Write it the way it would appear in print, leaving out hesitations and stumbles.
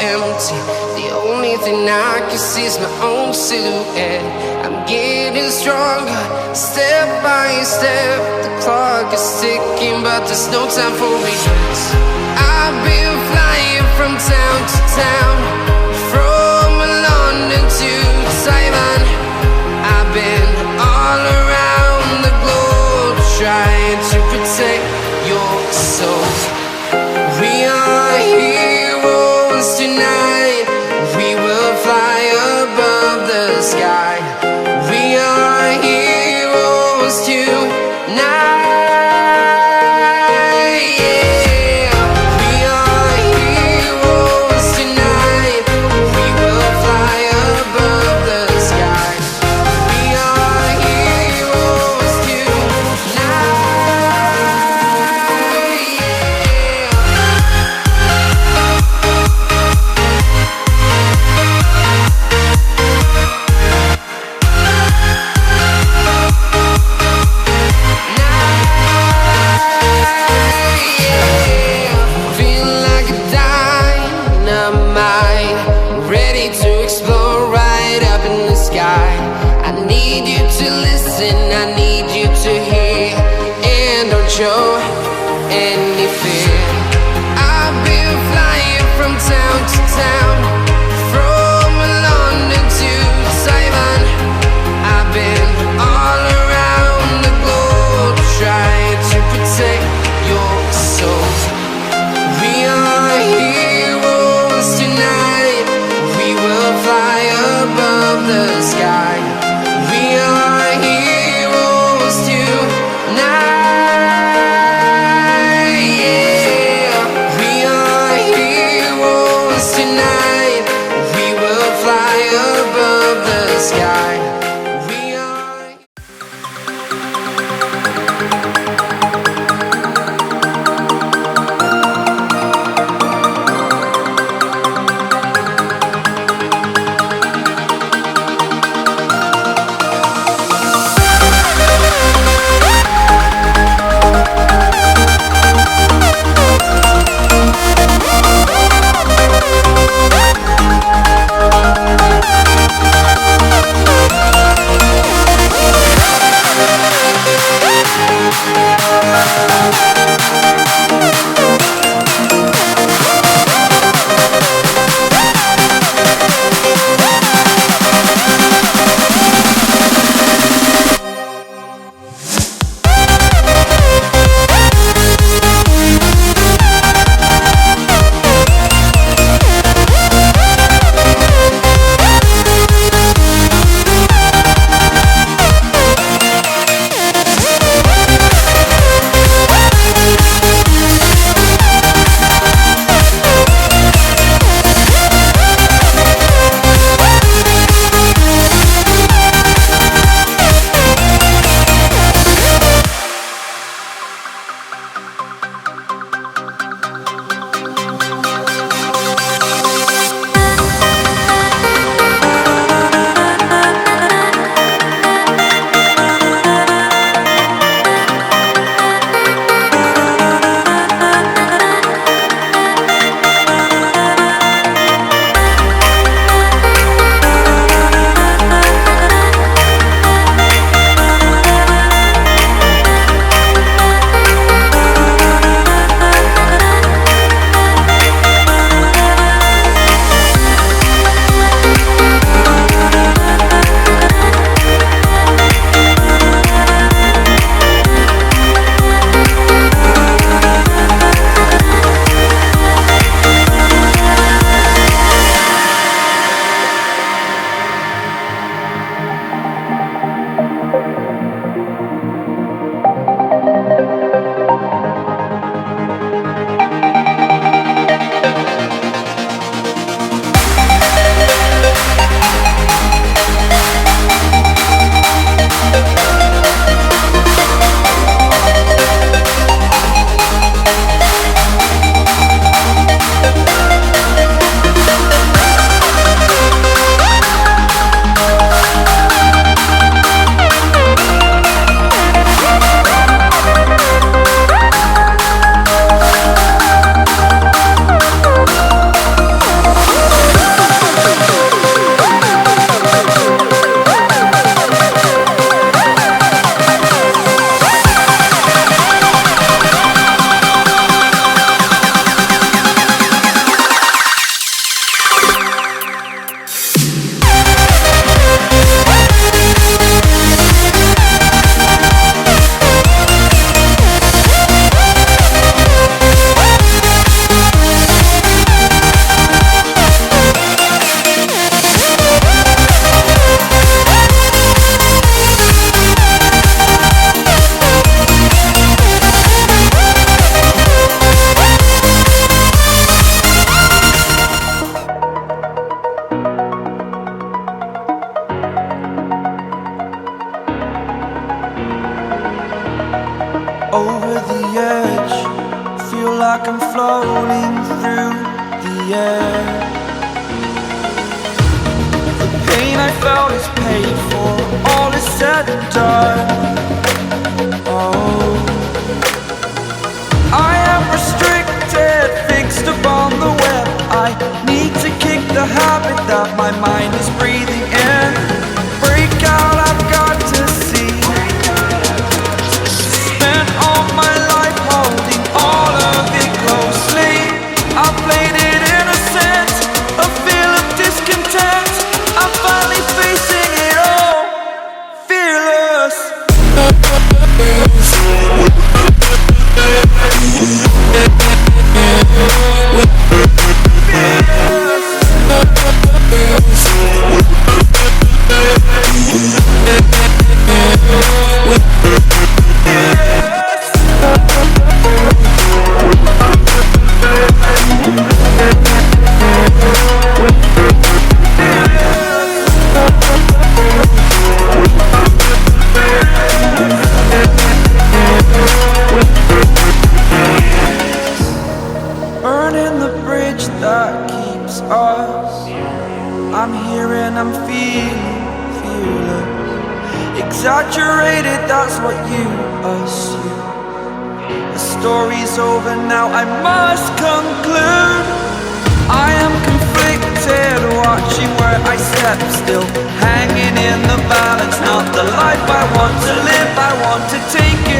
empty. The only thing I can see is my own silhouette. I'm getting stronger, step by step. The clock is ticking, but there's no time for regrets. I've been flying from town to town, from London to Taiwan. I've been all around the globe, trying to protect your soul. We are heroes tonight. We will fly above the sky. We are heroes tonight. Yeah. We are heroes tonight. We will fly above the sky. We are heroes tonight. Yeah. over the edge. Feel like I'm floating through the air. The pain I felt is paid for, all is said and done. Oh, I am restricted, fixed upon the web. I need to kick the habit that my mind is breathing in. Break out, I've got to see. Spent all my life holding all of it closely. I played it innocent, a feel of discontent. I'm finally facing it all, fearless. Burning the bridge that keeps us. I'm here and I'm feeling fearless. Exaggerated, that's what you assume. The story's over now, I must conclude. I am conflicted, watching where I step still, hanging in the balance. Not the life I want to live, I want to take it